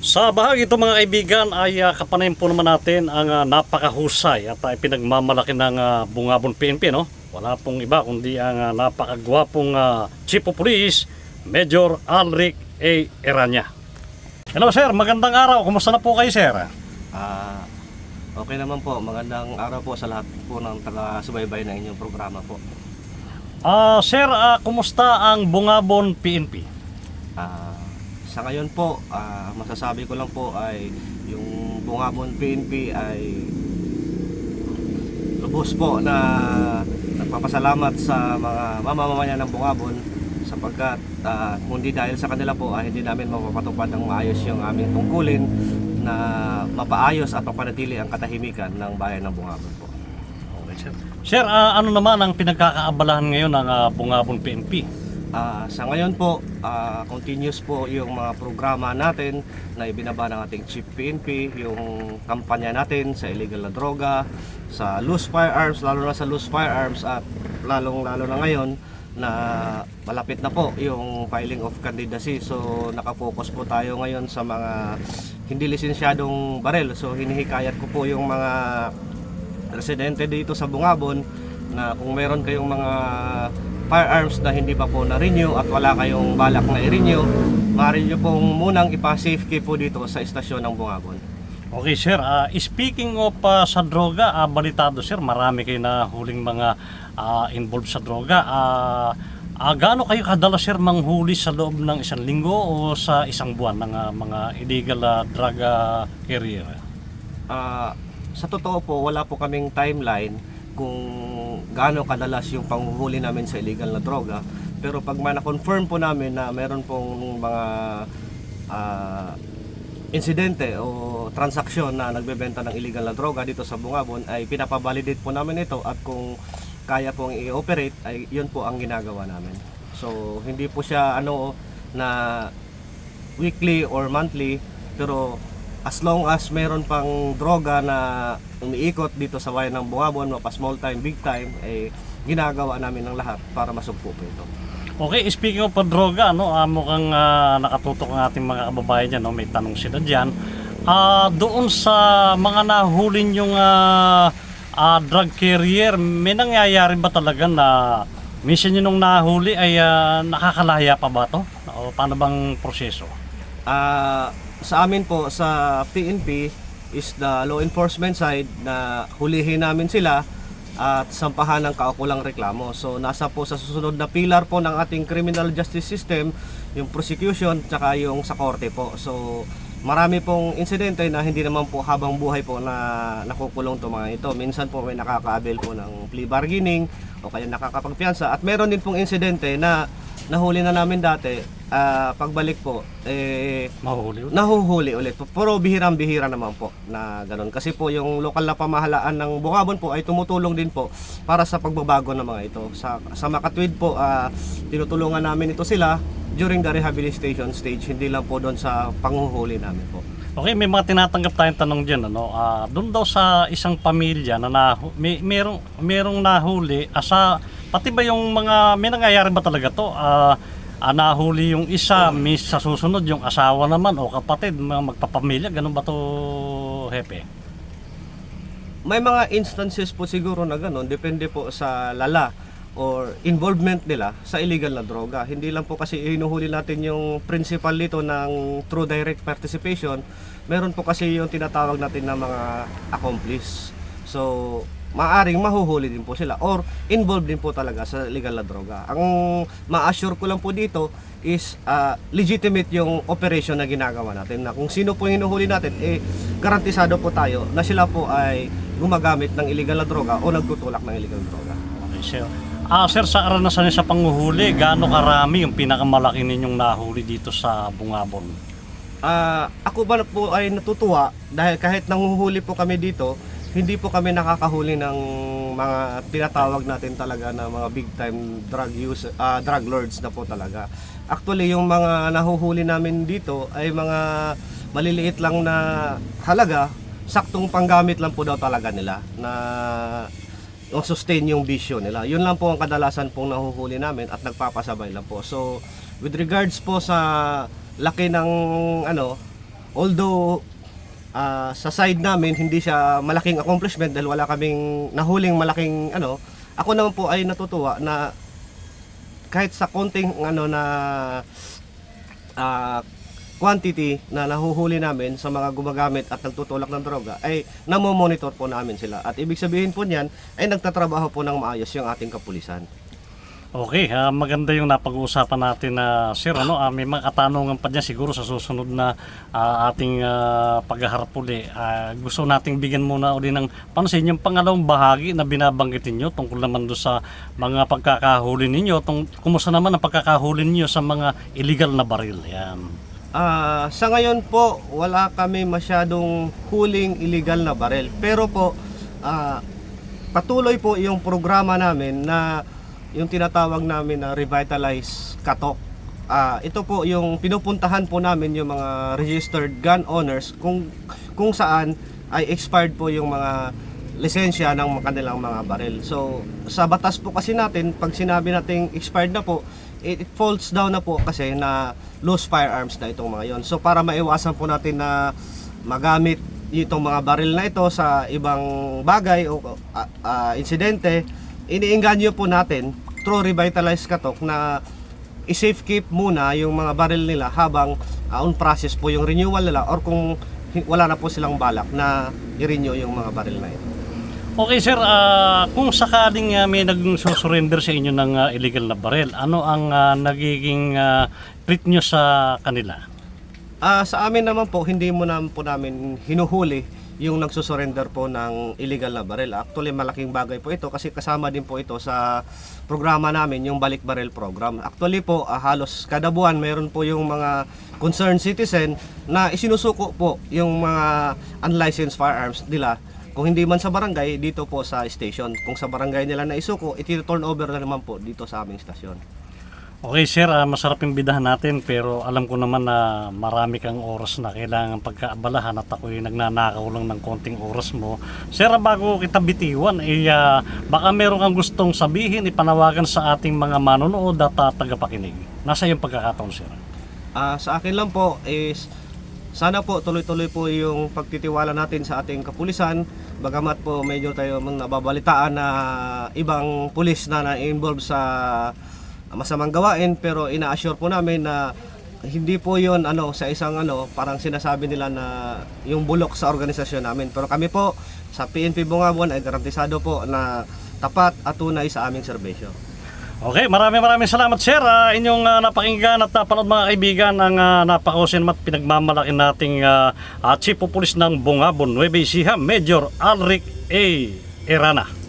Sa bahagi ito mga kaibigan ay kapanayin po naman natin ang napakahusay at pinagmamalaki ng Bungabon PNP, no? Wala pong iba kundi ang napakagwapong Chief of Police, Major Alric A. Eranya. Hello sir, magandang araw. Kumusta na po kayo sir? Okay naman po. Magandang araw po sa lahat po ng taga-subaybay ng inyong programa po. Sir, kumusta ang Bungabon PNP? Sa ngayon po, masasabi ko lang po ay yung Bungabon PNP ay lubos po na nagpapasalamat sa mga mamamayan ng Bungabon sapagkat kundi dahil sa kanila po ay hindi namin mapapatupad ng maayos yung aming tungkulin na mapaayos at mapanatili ang katahimikan ng bayan ng Bungabon po. Okay, sir. Sir, ano naman ang pinagkakaabalahan ngayon ng Bungabon PNP? Sa ngayon po, continuous po yung mga programa natin na ibinaba ng ating Chief PNP, yung kampanya natin sa illegal na droga, sa loose firearms, lalo na sa loose firearms at lalong-lalo na ngayon na malapit na po yung filing of candidacy. So nakafocus po tayo ngayon sa mga hindi lisensyadong barel. So hinihikayat ko po yung mga residente dito sa Bungabon na kung meron kayong mga firearms na hindi pa po na-renew at wala kayong balak na i-renew, maaari nyo pong munang ipa-safekey po dito sa istasyon ng Bungabon. Okay sir, speaking of sa droga, balitado sir, marami kayo na huling mga involved sa droga. Gaano kayo kadalas sir manghuli sa loob ng isang linggo o sa isang buwan ng mga illegal drug carrier? Sa totoo po, wala po kaming timeline kung gaano kadalas yung panghuhuli namin sa illegal na droga, pero pag na-confirm po namin na meron pong mga insidente o transaksyon na nagbebenta ng illegal na droga dito sa Bungabon, ay pinapabalidate po namin ito at kung kaya pong i-operate ay yun po ang ginagawa namin. So hindi po siya na weekly or monthly, pero as long as meron pang droga na umiikot dito sa bayan ng Bungabon, mapa small time, big time, eh ginagawa namin ng lahat para masugpo po ito. Okay, speaking of droga, mukhang nakatutok ang ating mga kababayan dyan, may tanong sila dyan. Doon sa mga nahuli yung drug carrier, may nangyayari ba talaga na minsan yun nung nahuli ay nakakalaya pa ba to? O paano bang proseso? Sa amin po sa PNP is the law enforcement side na hulihin namin sila at sampahan ng kaukulang reklamo. So nasa po sa susunod na pilar po ng ating criminal justice system yung prosecution tsaka yung sa korte po. So marami pong insidente na hindi naman po habang buhay po na nakukulong to mga ito. Minsan po may nakaka-avail po ng plea bargaining o kaya nakakapagpiyansa, at meron din pong insidente na nahuli na namin dati, pagbalik po nahuhuli ulit. Pero bihirang-bihira naman po na ganun. Kasi po yung lokal na pamahalaan ng Bungabon po ay tumutulong din po para sa pagbabago ng mga ito. Sa Makatwid po, tinutulungan namin ito sila during the rehabilitation stage, hindi lang po doon sa panghuhuli namin po. Okay, may mga tinatanggap tayong tanong dyan. Doon daw sa isang pamilya na merong nahuli, pati ba yung mga, may nangyayari ba talaga to? Nahuli yung isa, may sa susunod yung asawa naman o kapatid, magpapamilya, ganun ba to, Hepe? May mga instances po siguro na ganun, depende po sa lala or involvement nila sa illegal na droga. Hindi lang po kasi hinuhuli natin yung principal nito ng true direct participation. Meron po kasi yung tinatawag natin na mga accomplice. So maaring mahuhuli din po sila or involved din po talaga sa illegal na droga. Ang ma-assure ko lang po dito is legitimate yung operation na ginagawa natin, na kung sino po hinuhuli natin, garantisado po tayo na sila po ay gumagamit ng illegal na droga o nagtutulak ng illegal na droga. Okay, sir. Sir, sa karanasan niyo sa panghuhuli, gaano karami yung pinakamalaki ninyong nahuli dito sa Bungabon? Ako ba po ay natutuwa dahil kahit nanguhuli po kami dito, hindi po kami nakakahuli ng mga tinatawag natin talaga na mga big time drug lords na po talaga. Actually, yung mga nahuhuli namin dito ay mga maliliit lang na halaga, saktong panggamit lang po daw talaga nila na sustain yung bisyo nila. Yun lang po ang kadalasan pong nahuhuli namin at nagpapasabay lang po. So with regards po sa laki ng although sa side namin hindi siya malaking accomplishment dahil wala kaming nahuling malaking ano, ako naman po ay natutuwa na kahit sa konting ano na quantity na nahuhuli namin sa mga gumagamit at nagtutulak ng droga ay namomonitor po namin sila. At ibig sabihin po niyan ay nagtatrabaho po ng maayos yung ating kapulisan. Okay, maganda yung napag-uusapan natin na sir, ano, may mga katanungan pa dyan siguro sa susunod na ating paghaharap uli. Gusto nating bigyan muna uli ng pansin yung pangalawang bahagi na binabanggitin nyo tungkol naman doon sa mga pagkakahuli ninyo. Kumusta naman ang pagkakahuli ninyo sa mga illegal na baril? Yan. Sa ngayon po, wala kami masyadong huling illegal na baril. Pero po, patuloy po yung programa namin na yung tinatawag namin na Revitalize Katok. Ito po yung pinupuntahan po namin yung mga registered gun owners kung saan ay expired po yung mga lisensya ng kanilang mga baril. So sa batas po kasi natin, pag sinabi nating expired na po, it falls down na po kasi na loose firearms na itong mga yon. So para maiwasan po natin na magamit itong mga baril na ito sa ibang bagay o insidente, iniinganyo po natin through Revitalize Katok na i-safe keep muna yung mga baril nila habang on process po yung renewal nila or kung wala na po silang balak na i-renew yung mga baril na ito. Okay sir, kung sakaling may nag-surrender sa inyo ng illegal na baril, ano ang nagiging treat nyo sa kanila? Sa amin naman po, hindi mo naman po namin hinuhuli yung nagsusurrender po ng illegal na baril. Actually, malaking bagay po ito kasi kasama din po ito sa programa namin, yung Balik Baril Program. Actually po, halos kada buwan mayroon po yung mga concerned citizen na isinusuko po yung mga unlicensed firearms nila. Kung hindi man sa barangay, dito po sa station. Kung sa barangay nila na isuko, iti-turn over na naman po dito sa aming stasyon. Okay sir, masarap yung bidahan natin pero alam ko naman na marami kang oras na kailangan pagkaabalahan at ako'y nagnanakaw lang ng konting oras mo. Sir, bago kita bitiwan, baka meron kang gustong sabihin, ipanawagan sa ating mga manonood at tagapakinig. Nasa iyong pagkakataon sir. Sa akin lang po is sana po tuloy-tuloy po yung pagtitiwala natin sa ating kapulisan. Bagamat po medyo tayo nababalitaan na ibang pulis na na-involve sa masamang gawain, pero ina-assure po namin na hindi po yon sa isang parang sinasabi nila na yung bulok sa organisasyon namin. Pero kami po sa PNP Bungabuan ay garantisado po na tapat at tunay sa aming serbisyo. Okay, maraming salamat sir. Inyong napakinggan at napanood mga kaibigan ang napakausin at pinagmamalaki nating Chief of Police ng Bungabon, Nueva Ecija, Major Alric A. Erana.